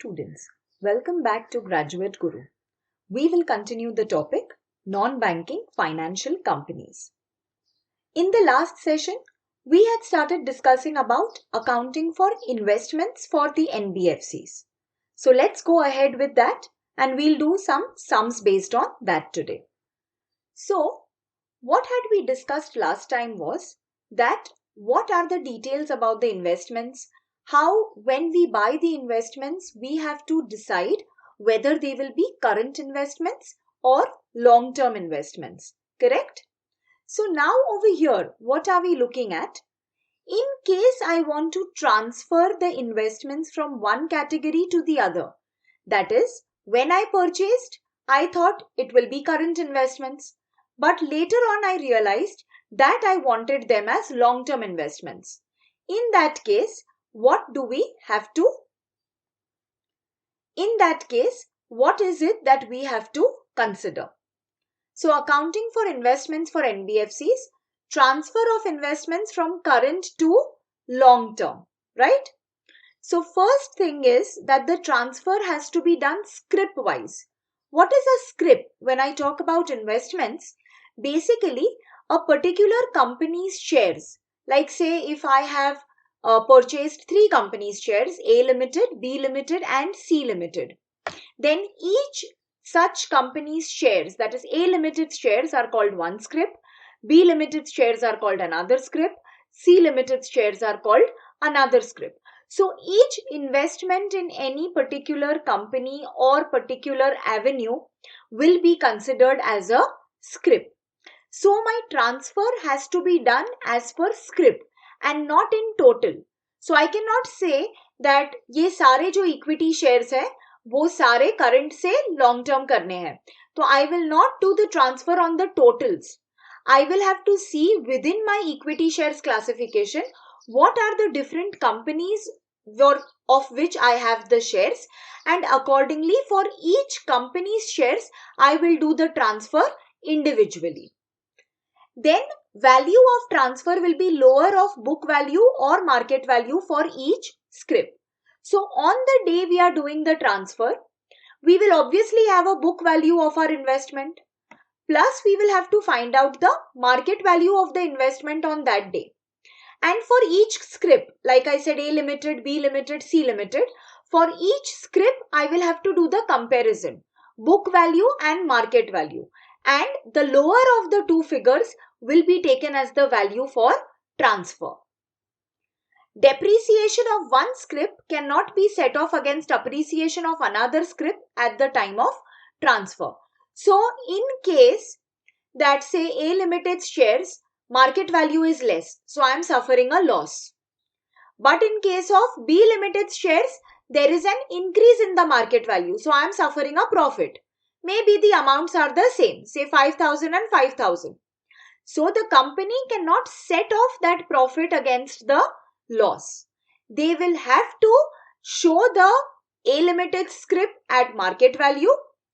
students, welcome back to Graduate Guru. We will continue the topic non-banking financial companies. In the last session, we had started discussing about accounting for investments for the NBFCs. So let's go ahead with that and we'll do some sums based on that today. So what had we discussed last time was that what are the details about the investments? How, when we buy the investments, we have to decide whether they will be current investments or long-term investments, correct? So now over here, what are we looking at? In case I want to transfer the investments from one category to the other, that is, when I purchased, I thought it will be current investments, but later on I realized that I wanted them as long-term investments. In that case, what do we have to? In that case, what is it that we have to consider? So accounting for investments for NBFCs, transfer of investments from current to long-term, right? So first thing is that the transfer has to be done scrip-wise. What is a scrip? When I talk about investments, basically a particular company's shares. Like say if I have purchased 3 companies' shares, A Limited, B Limited and C Limited. Then each such company's shares, that is A Limited shares are called one scrip, B Limited shares are called another scrip, C Limited shares are called another scrip. So each investment in any particular company or particular avenue will be considered as a scrip. So my transfer has to be done as per scrip and not in total. So I cannot say that ये सारे जो equity shares है वो सारे current से long term करने हैं. So I will not do the transfer on the totals. I will have to see within my equity shares classification what are the different companies of which I have the shares, and accordingly for each company's shares I will do the transfer individually. Then value of transfer will be lower of book value or market value for each scrip. So on the day we are doing the transfer, we will obviously have a book value of our investment. Plus we will have to find out the market value of the investment on that day. And for each scrip, like I said, A Limited, B Limited, C Limited, for each scrip, I will have to do the comparison, book value and market value. And the lower of the two figures will be taken as the value for transfer. Depreciation of one scrip cannot be set off against appreciation of another scrip at the time of transfer. So in case that say A Limited's shares market value is less, so I am suffering a loss. But in case of B Limited's shares, there is an increase in the market value, so I am suffering a profit. Maybe the amounts are the same, say 5,000 and 5,000. So the company cannot set off that profit against the loss. They will have to show the A Limited scrip at market value,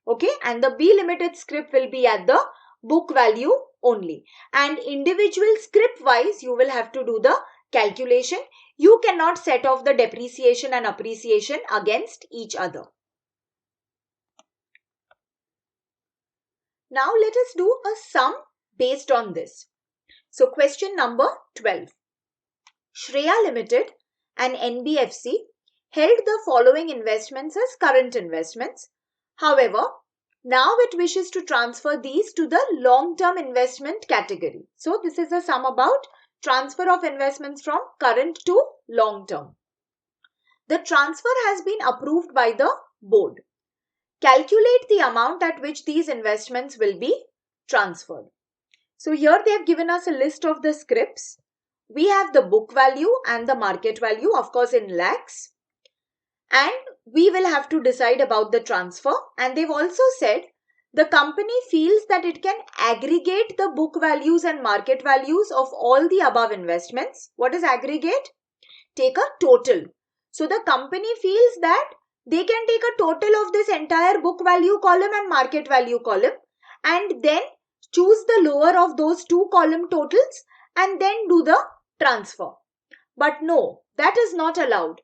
okay, and the B Limited scrip will be at the book value only. And individual scrip wise, you will have to do the calculation. You cannot set off the depreciation and appreciation against each other. Now let us do a sum based on this. So question number 12. Shreya Limited, an NBFC, held the following investments as current investments. However, now it wishes to transfer these to the long-term investment category. So this is a sum about transfer of investments from current to long-term. The transfer has been approved by the board. Calculate the amount at which these investments will be transferred. So here they have given us a list of the scrips. We have the book value and the market value, of course in lakhs. And we will have to decide about the transfer. And they've also said the company feels that it can aggregate the book values and market values of all the above investments. What is aggregate? Take a total. So the company feels that they can take a total of this entire book value column and market value column and then choose the lower of those two column totals and then do the transfer. But no, that is not allowed.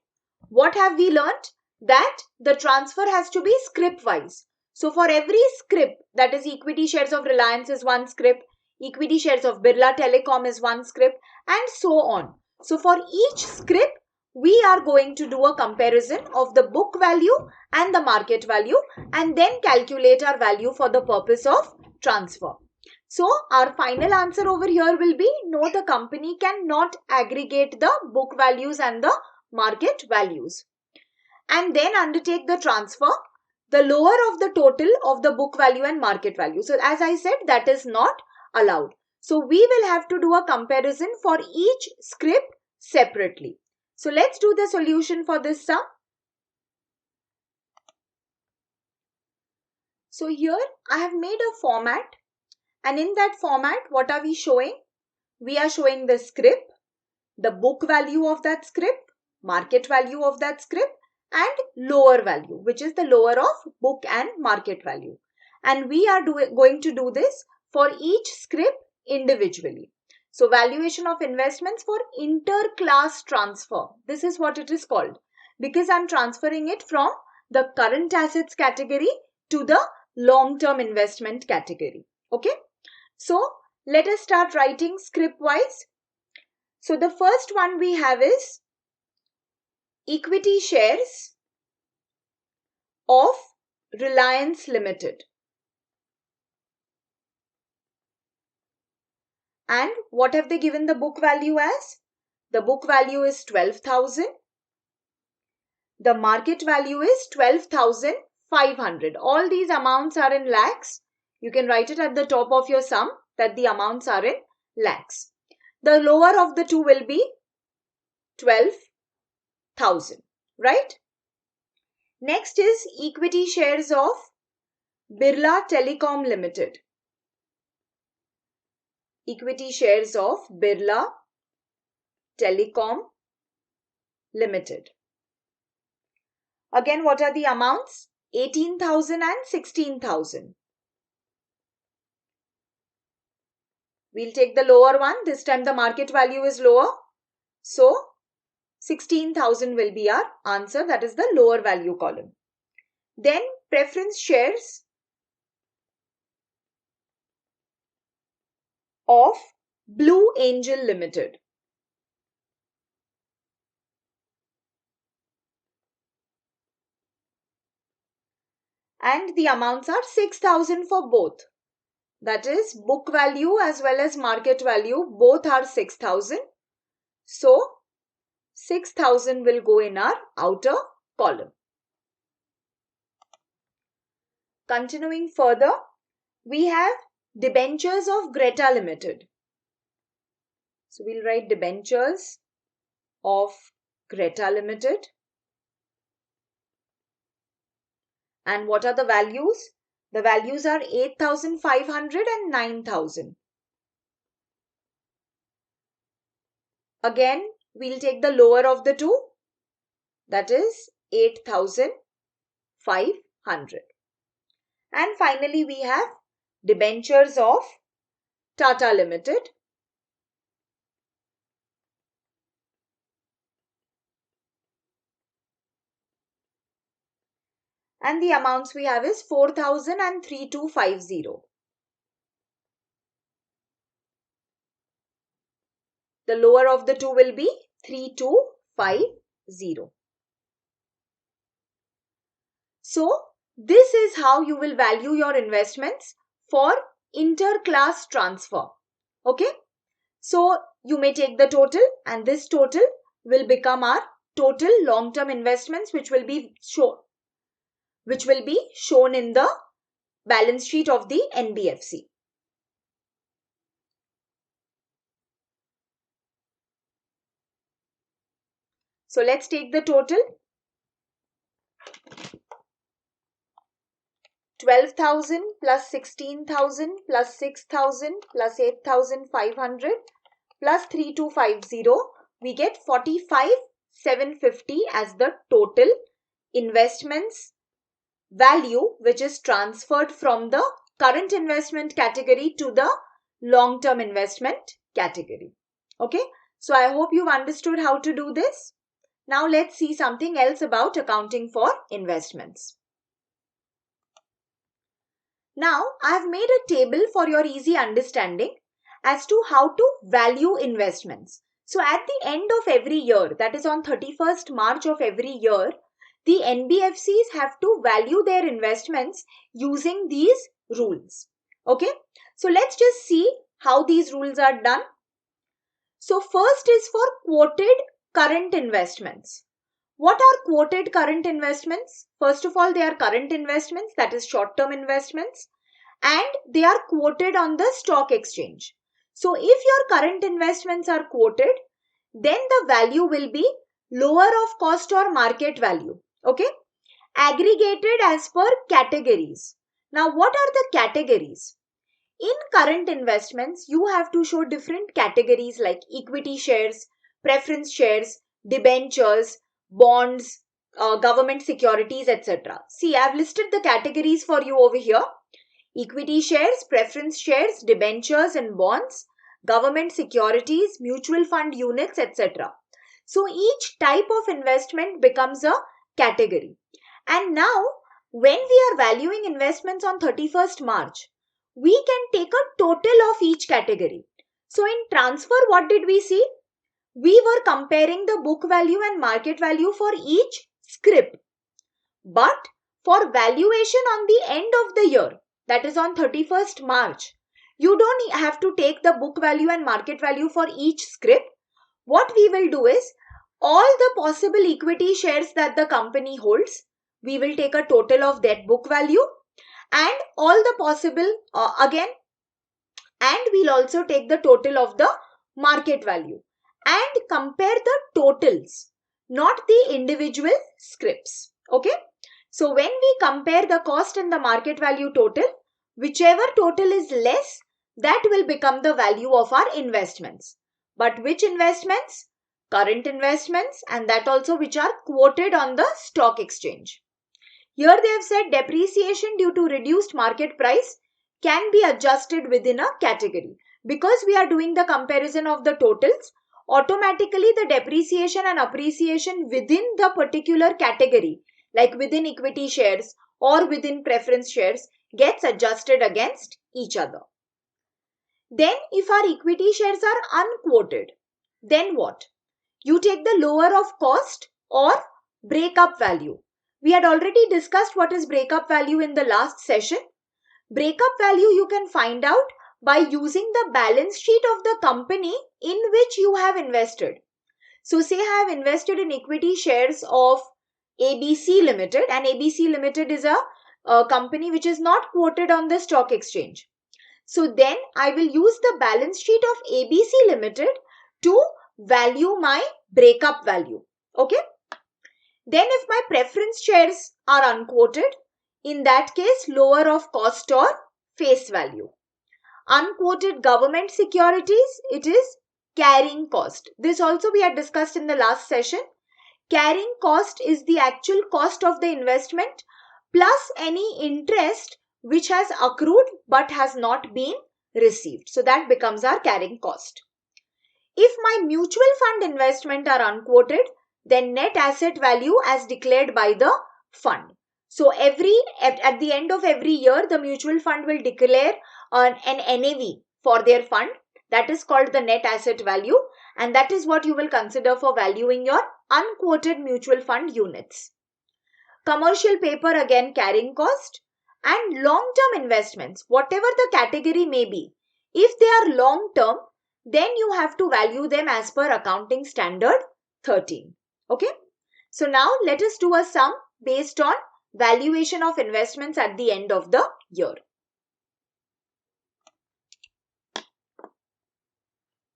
What have we learnt? that the transfer has to be scrip wise. So for every scrip, that is equity shares of Reliance is one scrip, equity shares of Birla Telecom is one scrip, and so on. So for each scrip, we are going to do a comparison of the book value and the market value and then calculate our value for the purpose of transfer. So our final answer over here will be no, the company cannot aggregate the book values and the market values and then undertake the transfer, the lower of the total of the book value and market value. So as I said, that is not allowed. So we will have to do a comparison for each scrip separately. So let's do the solution for this sum. So here I have made a format, and in that format, what are we showing? We are showing the scrip, the book value of that scrip, market value of that scrip, and lower value, which is the lower of book and market value. And we are going to do this for each scrip individually. So valuation of investments for inter-class transfer. This is what it is called, because I'm transferring it from the current assets category to the long-term investment category. Okay. So let us start writing scrip wise. So the first one we have is equity shares of Reliance Limited. And what have they given the book value as? The book value is 12,000. The market value is 12,500. All these amounts are in lakhs. You can write it at the top of your sum that the amounts are in lakhs. The lower of the two will be 12,000, right? Next is equity shares of Birla Telecom Limited. Equity shares of Birla Telecom Limited. Again, what are the amounts? 18,000 and 16,000. We'll take the lower one. This time the market value is lower. So 16,000 will be our answer. That is the lower value column. Then preference shares of Blue Angel Limited. And the amounts are 6,000 for both. That is book value as well as market value. Both are 6,000. So 6,000 will go in our outer column. Continuing further, we have debentures of Greta Limited. So we'll write debentures of Greta Limited. And what are the values? The values are 8,500 and 9,000. Again, we'll take the lower of the two. That is 8,500. And finally, we have debentures of Tata Limited. And the amounts we have is 4,000 and 3,250. The lower of the two will be 3,250. So, this is how you will value your investments for inter-class transfer. Okay. So, you may take the total and this total will become our total long-term investments which will be shown in the balance sheet of the NBFC. So let's take the total. 12,000 plus 16,000 plus 6,000 plus 8,500 plus 3,250. We get 45,750 as the total investments value which is transferred from the current investment category to the long-term investment category. Okay. So I hope you've understood how to do this. Now let's see something else about accounting for investments. Now I have made a table for your easy understanding as to how to value investments. So at the end of every year, that is on 31st March of every year, the NBFCs have to value their investments using these rules. Okay, so let's just see how these rules are done. So first is for quoted current investments. What are quoted current investments? First of all, they are current investments, that is short-term investments, and they are quoted on the stock exchange. So if your current investments are quoted, then the value will be lower of cost or market value. Okay, aggregated as per categories. Now what are the categories? In current investments, you have to show different categories like equity shares, preference shares, debentures, bonds, government securities, etc. See, I've listed the categories for you over here. Equity shares, preference shares, debentures and bonds, government securities, mutual fund units, etc. So each type of investment becomes a category. And now, when we are valuing investments on 31st March, we can take a total of each category. So in transfer, what did we see? We were comparing the book value and market value for each scrip. But for valuation on the end of the year, that is on 31st March, you don't have to take the book value and market value for each scrip. What we will do is, all the possible equity shares that the company holds, we will take a total of that book value, and all the possible and we'll also take the total of the market value and compare the totals, not the individual scrips. Okay, so when we compare the cost and the market value total, whichever total is less, that will become the value of our investments. But which investments? Current investments, and that also which are quoted on the stock exchange. Here they have said depreciation due to reduced market price can be adjusted within a category. Because we are doing the comparison of the totals, automatically the depreciation and appreciation within the particular category, like within equity shares or within preference shares, gets adjusted against each other. Then if our equity shares are unquoted, then what? You take the lower of cost or breakup value. We had already discussed what is breakup value in the last session. Breakup value you can find out by using the balance sheet of the company in which you have invested. So say I have invested in equity shares of ABC Limited, and ABC Limited is a company which is not quoted on the stock exchange. So then I will use the balance sheet of ABC Limited to value my breakup value. Okay. Then if my preference shares are unquoted, in that case lower of cost or face value. Unquoted government securities, it is carrying cost. This also we had discussed in the last session. Carrying cost is the actual cost of the investment plus any interest which has accrued but has not been received. So that becomes our carrying cost. If my mutual fund investment are unquoted, then net asset value as declared by the fund. So at the end of every year, the mutual fund will declare an NAV for their fund. That is called the net asset value, and that is what you will consider for valuing your unquoted mutual fund units. Commercial paper, again carrying cost, and long-term investments, whatever the category may be. If they are long-term, then you have to value them as per accounting standard 13. Okay. So now let us do a sum based on valuation of investments at the end of the year.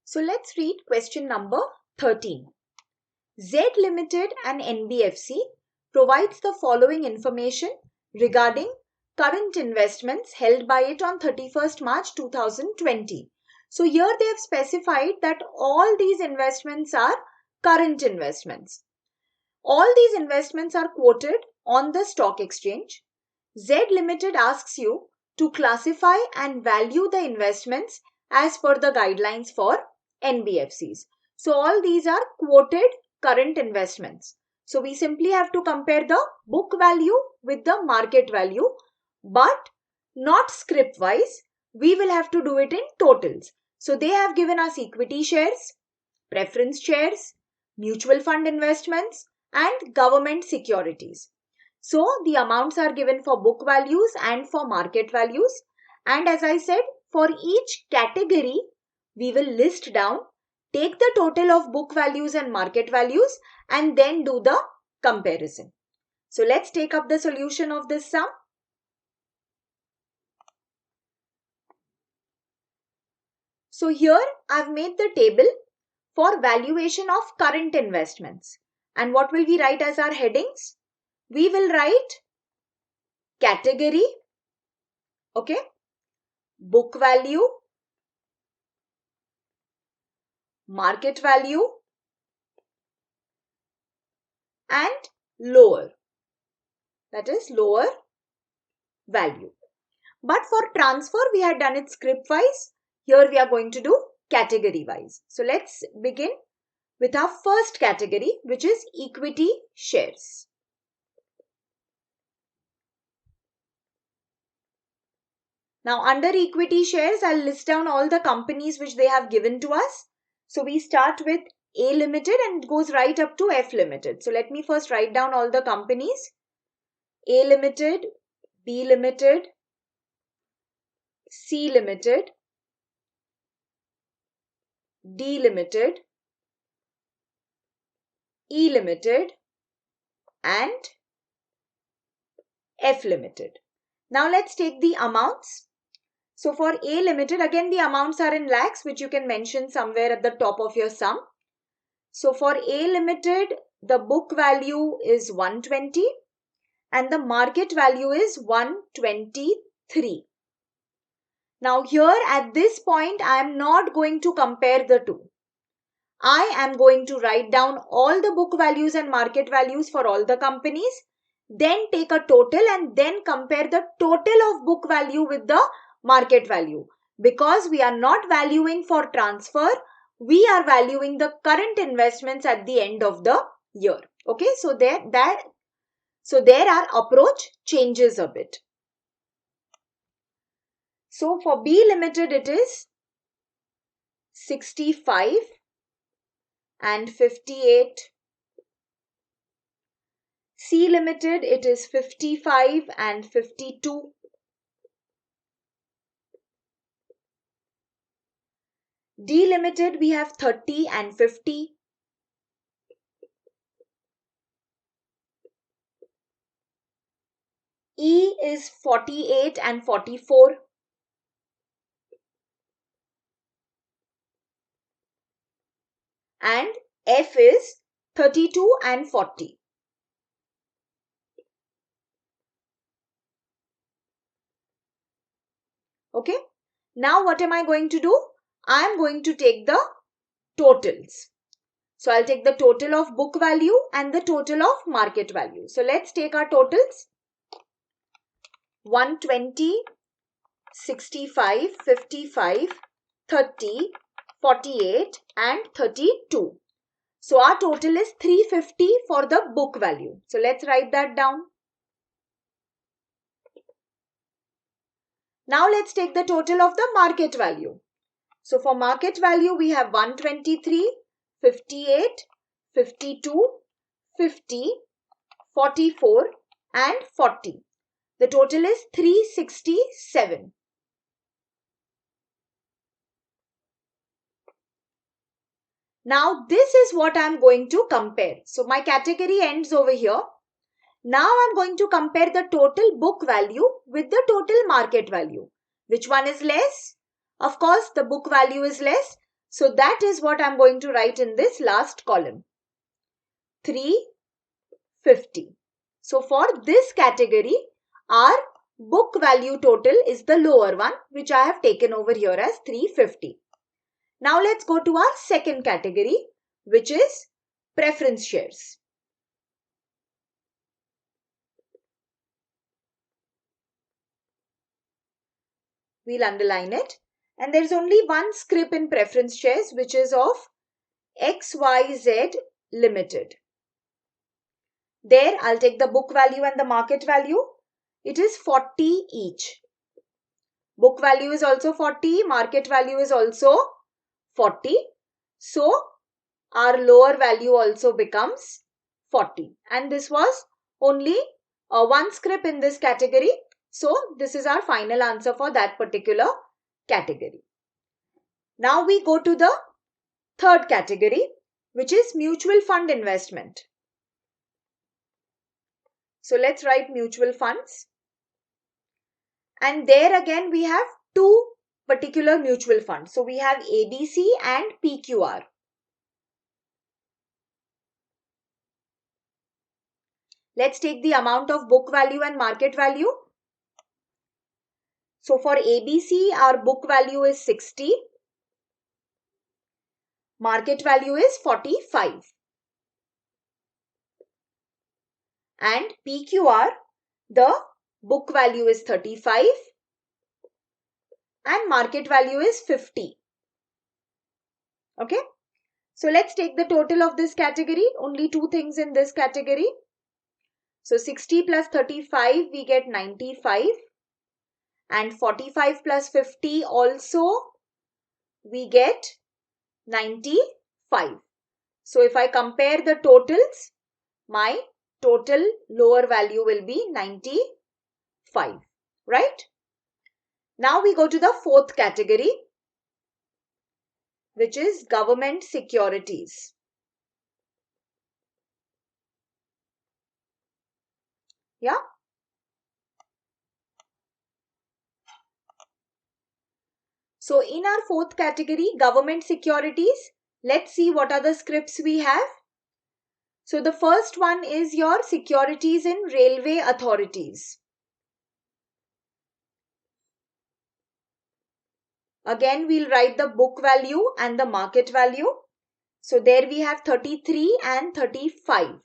So let's read question number 13. Z Limited and NBFC provides the following information regarding current investments held by it on 31st March 2020. So here they have specified that all these investments are current investments. All these investments are quoted on the stock exchange. Z Limited asks you to classify and value the investments as per the guidelines for NBFCs. So all these are quoted current investments. So we simply have to compare the book value with the market value, but not script wise. We will have to do it in totals. So they have given us equity shares, preference shares, mutual fund investments, and government securities. So the amounts are given for book values and for market values. And as I said, for each category, we will list down, take the total of book values and market values, and then do the comparison. So let's take up the solution of this sum. So here I've made the table for valuation of current investments. And what will we write as our headings? We will write category, okay, book value, market value, and lower, that is lower value. But for transfer, we had done it script wise. Here we are going to do category wise. So let's begin with our first category, which is equity shares. Now under equity shares, I'll list down all the companies which they have given to us. So we start with A Limited and it goes right up to F Limited. So let me first write down all the companies. A Limited, B Limited, C Limited, D Limited, E Limited, and F Limited. Now let's take the amounts. So for A Limited, again the amounts are in lakhs, which you can mention somewhere at the top of your sum. So for A Limited, the book value is 120 and the market value is 123. Now here at this point, I am not going to compare the two. I am going to write down all the book values and market values for all the companies, then take a total and then compare the total of book value with the market value. Because we are not valuing for transfer, we are valuing the current investments at the end of the year. Okay, so there our approach changes a bit. So for B Limited, it is 65 and 58. C Limited, it is 55 and 52. D Limited, we have 30 and 50. E is 48 and 44. And F is 32 and 40. Okay. Now what am I going to do? I am going to take the totals. So I'll take the total of book value and the total of market value. So let's take our totals. 120, 65, 55, 30, 48 and 32. So our total is 350 for the book value. So let's write that down. Now let's take the total of the market value. So for market value, we have 123, 58, 52, 50, 44 and 40. The total is 367. Now this is what I am going to compare. So my category ends over here. Now I am going to compare the total book value with the total market value. Which one is less? Of course, the book value is less. So that is what I am going to write in this last column. 350. So for this category, our book value total is the lower one, which I have taken over here as 350. Now let's go to our second category, which is preference shares. We'll underline it. And there's only one scrip in preference shares, which is of XYZ Limited. There, I'll take the book value and the market value. It is 40 each. Book value is also 40, market value is also 40. So, our lower value also becomes 40. And this was only one scrip in this category. So, this is our final answer for that particular category. Now, we go to the third category, which is mutual fund investment. So, let's write mutual funds. And there again, we have two particular mutual funds. So, we have ABC and PQR. Let's take the amount of book value and market value. So, for ABC, our book value is 60. Market value is 45. And PQR, the book value is 35 and market value is 50. Okay. So, let's take the total of this category. Only two things in this category. So, 60 plus 35, we get 95. And 45 plus 50 also, we get 95. So, if I compare the totals, my total lower value will be 95, right? Now we go to the fourth category, which is government securities. Yeah. So, in our fourth category, government securities, let's see what are the scripts we have. So, the first one is your securities in railway authorities. Again, we'll write the book value and the market value. So, there we have 33 and 35.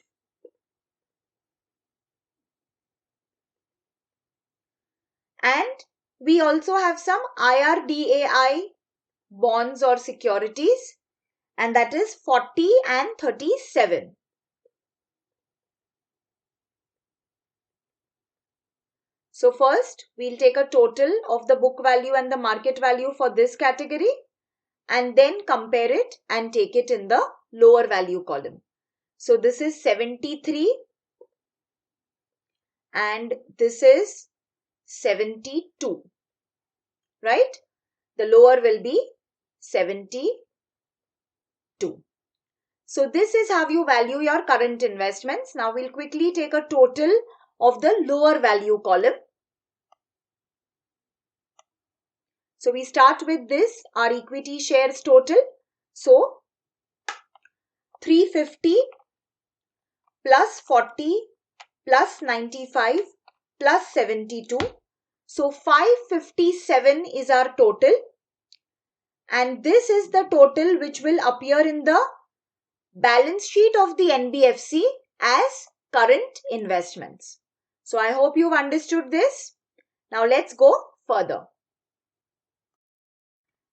And we also have some IRDAI bonds or securities, and that is 40 and 37. So, first, we'll take a total of the book value and the market value for this category and then compare it and take it in the lower value column. So, this is 73 and this is 72, right? The lower will be 72. So, this is how you value your current investments. Now, we'll quickly take a total of the lower value column. So, we start with this, our equity shares total. So, 350 plus 40 plus 95 plus 72. So, 557 is our total. And this is the total which will appear in the balance sheet of the NBFC as current investments. So, I hope you've understood this. Now, let's go further.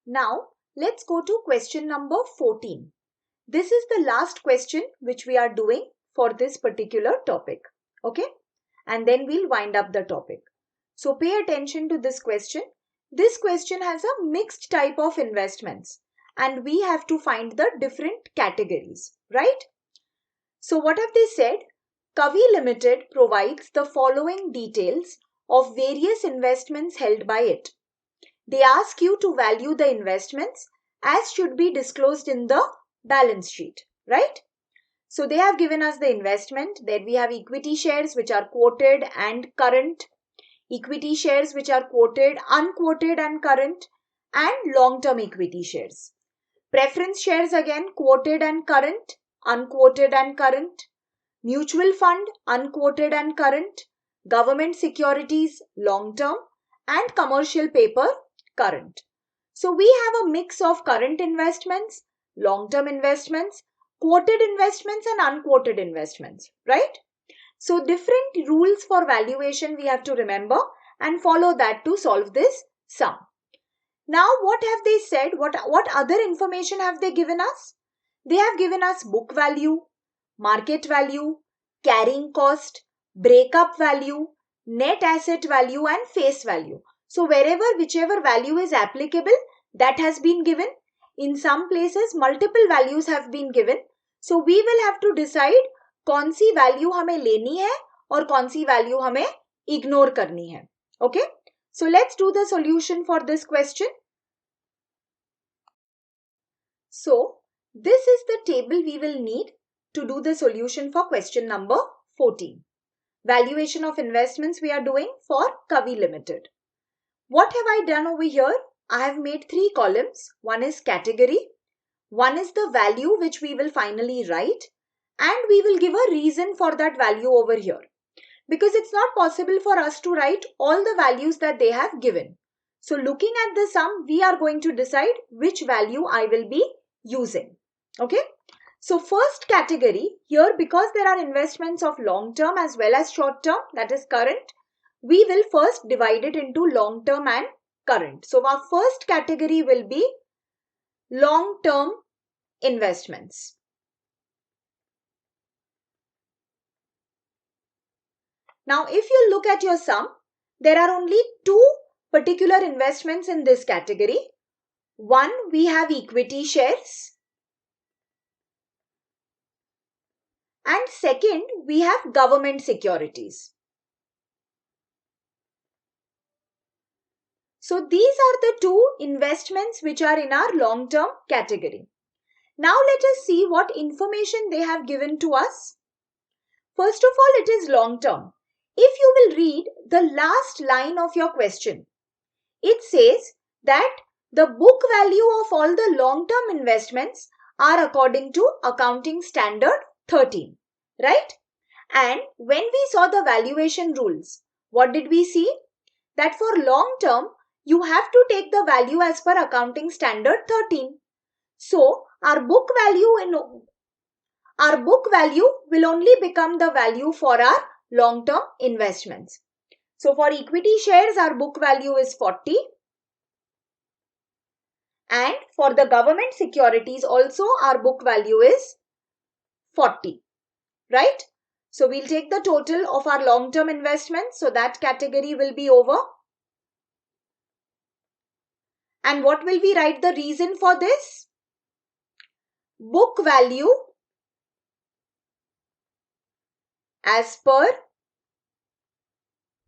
Now, let's go to question number 14. This is the last question which we are doing for this particular topic. Okay? And then we'll wind up the topic. So, pay attention to this question. This question has a mixed type of investments and we have to find the different categories, right? So, what have they said? Kavi Limited provides the following details of various investments held by it. They ask you to value the investments as should be disclosed in the balance sheet, right? So, they have given us the investment. Then we have equity shares which are quoted and current, equity shares which are quoted, unquoted and current, and long-term equity shares. Preference shares again quoted and current, unquoted and current, mutual fund unquoted and current, government securities long-term, and commercial paper current. So, we have a mix of current investments, long-term investments, quoted investments and unquoted investments, right? So, different rules for valuation we have to remember and follow that to solve this sum. Now, what have they said? What other information have they given us? They have given us book value, market value, carrying cost, breakup value, net asset value and face value. So whichever value is applicable, that has been given. In some places multiple values have been given. So we will have to decide कौन सी value हमें लेनी है और कौन सी value हमें ignore करनी है. Okay? So let's do the solution for this question. So this is the table we will need to do the solution for question number 14. Valuation of investments we are doing for Kavi Limited. What have I done over here? I have made 3 columns. One is category, one is the value which we will finally write, and we will give a reason for that value over here. Because it's not possible for us to write all the values that they have given. So looking at the sum, we are going to decide which value I will be using. Okay. So first category here, because there are investments of long term as well as short term, that is current, we will first divide it into long term and current. So our first category will be long term investments. Now, if you look at your sum, there are only 2 particular investments in this category. One, we have equity shares. And second, we have government securities. So these are the 2 investments which are in our long-term category. Now let us see what information they have given to us. First of all, it is long-term. If you will read the last line of your question, it says that the book value of all the long-term investments are according to Accounting Standard 13, right? And when we saw the valuation rules, what did we see? That for long-term, you have to take the value as per Accounting Standard 13. So, our book value will only become the value for our long-term investments. So, for equity shares, our book value is 40. And for the government securities also, our book value is 40, right? So we'll take the total of our long-term investments. So that category will be over. And what will we write the reason for this? Book value as per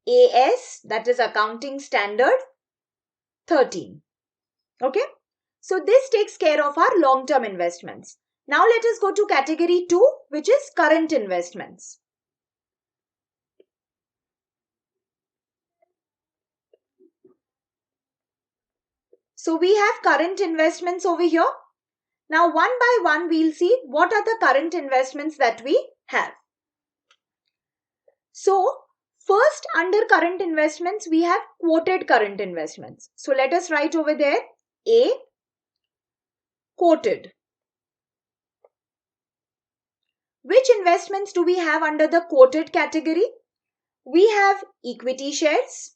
AS, that is Accounting Standard 13. Okay. So this takes care of our long-term investments. Now let us go to category 2, which is current investments. So we have current investments over here. Now one by one we'll see what are the current investments that we have. So first under current investments we have quoted current investments. So let us write over there A, quoted. Which investments do we have under the quoted category? We have equity shares.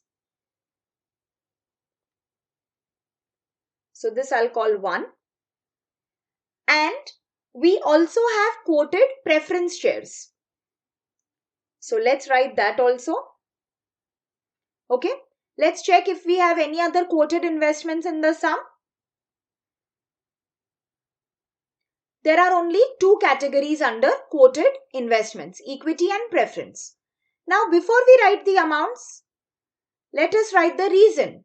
So this I'll call 1. And we also have quoted preference shares. So let's write that also. Okay. Let's check if we have any other quoted investments in the sum. There are only 2 categories under quoted investments, equity and preference. Now, before we write the amounts, let us write the reason.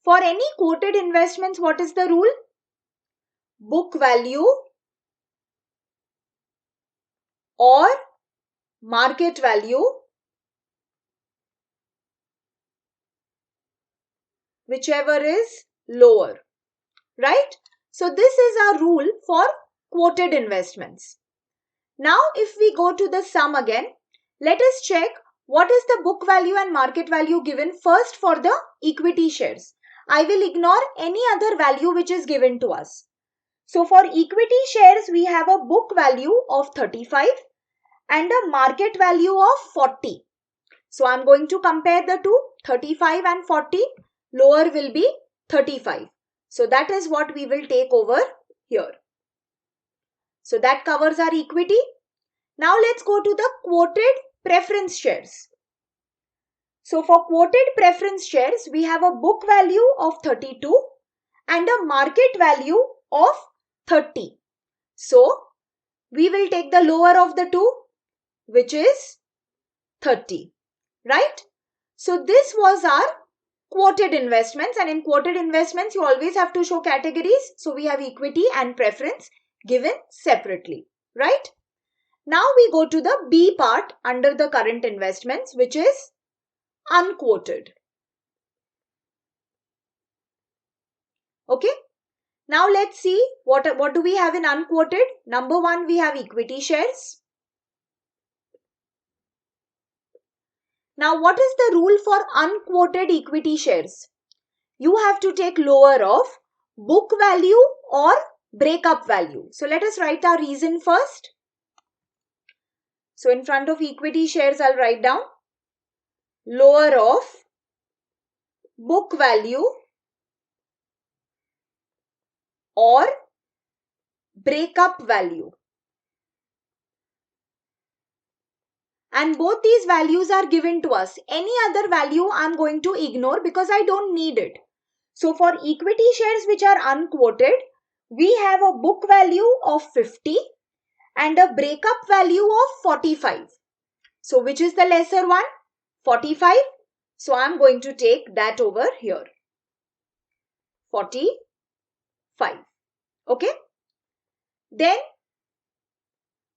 For any quoted investments, what is the rule? Book value or market value, whichever is lower, right? So this is our rule for quoted investments. Now, if we go to the sum again, let us check what is the book value and market value given first for the equity shares. I will ignore any other value which is given to us. So for equity shares, we have a book value of 35 and a market value of 40. So I'm going to compare the two, 35 and 40. Lower will be 35. So that is what we will take over here. So that covers our equity. Now let's go to the quoted preference shares. So for quoted preference shares, we have a book value of 32 and a market value of 30. So we will take the lower of the two, which is 30, right? So this was our quoted investments, and in quoted investments, you always have to show categories. So we have equity and preference given separately, right? Now we go to the B part under the current investments, which is unquoted. Okay. Now let's see what do we have in unquoted. Number one, we have equity shares. Now what is the rule for unquoted equity shares? You have to take lower of book value or breakup value. So let us write our reason first. So in front of equity shares, I'll write down lower of book value or breakup value. And both these values are given to us. Any other value I'm going to ignore because I don't need it. So for equity shares which are unquoted, we have a book value of 50 and a breakup value of 45. So which is the lesser one? 45. So I'm going to take that over here. 45. Okay. Then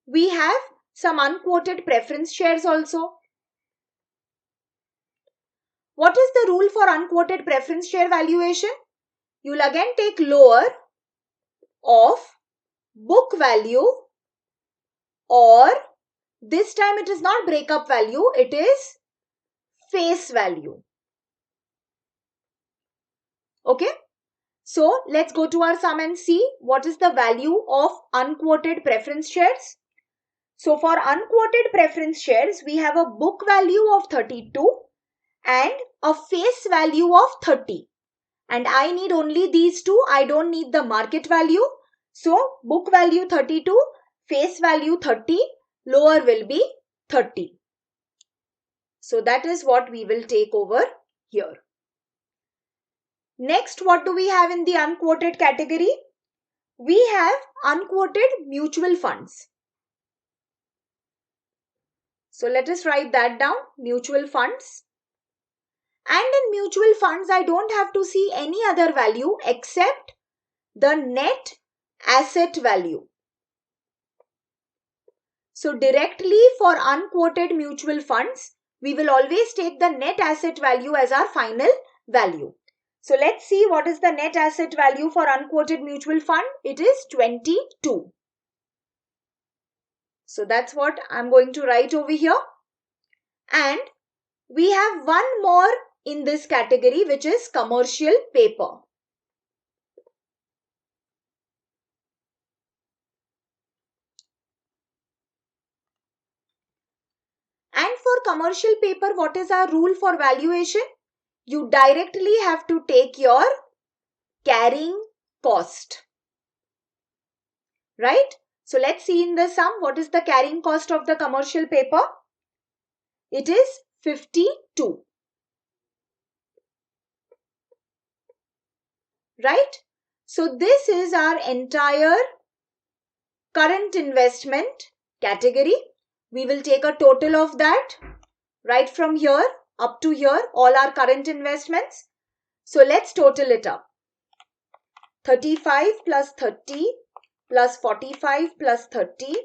we have some unquoted preference shares also. What is the rule for unquoted preference share valuation? You'll again take lower of book value, or this time it is not breakup value, it is face value. Okay. So let's go to our sum and see what is the value of unquoted preference shares. So for unquoted preference shares, we have a book value of 32 and a face value of 30. And I need only these two. I don't need the market value. So book value 32, face value 30, lower will be 30. So that is what we will take over here. Next, what do we have in the unquoted category? We have unquoted mutual funds. So let us write that down, mutual funds. And in mutual funds, I don't have to see any other value except the net asset value. So directly for unquoted mutual funds, we will always take the net asset value as our final value. So let's see what is the net asset value for unquoted mutual fund. It is 22. So that's what I'm going to write over here. And we have one more in this category, which is commercial paper. And for commercial paper, what is our rule for valuation? You directly have to take your carrying cost. Right? So let's see in the sum, what is the carrying cost of the commercial paper? It is 52. Right? So this is our entire current investment category. We will take a total of that right from here up to here, all our current investments. So let's total it up. 35 plus 30 plus 45 plus 30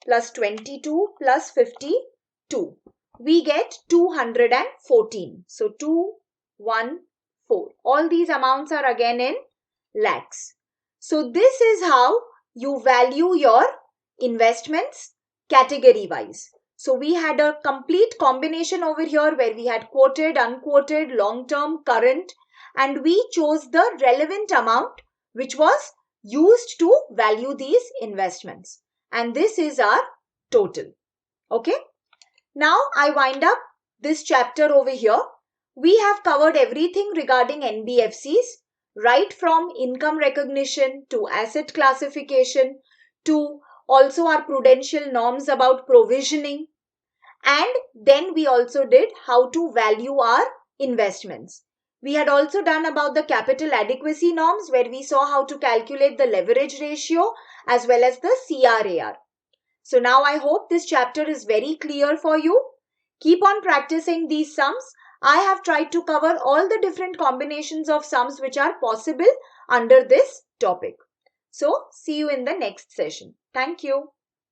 plus 22 plus 52. We get 214. So 214. All these amounts are again in lakhs. So this is how you value your investments category wise. So we had a complete combination over here where we had quoted, unquoted, long-term, current, and we chose the relevant amount which was used to value these investments. And this is our total. Okay. Now I wind up this chapter over here. We have covered everything regarding NBFCs, right from income recognition to asset classification to also our prudential norms about provisioning, and then we also did how to value our investments. We had also done about the capital adequacy norms, where we saw how to calculate the leverage ratio as well as the CRAR. So now I hope this chapter is very clear for you. Keep on practicing these sums. I have tried to cover all the different combinations of sums which are possible under this topic. So see you in the next session. Thank you.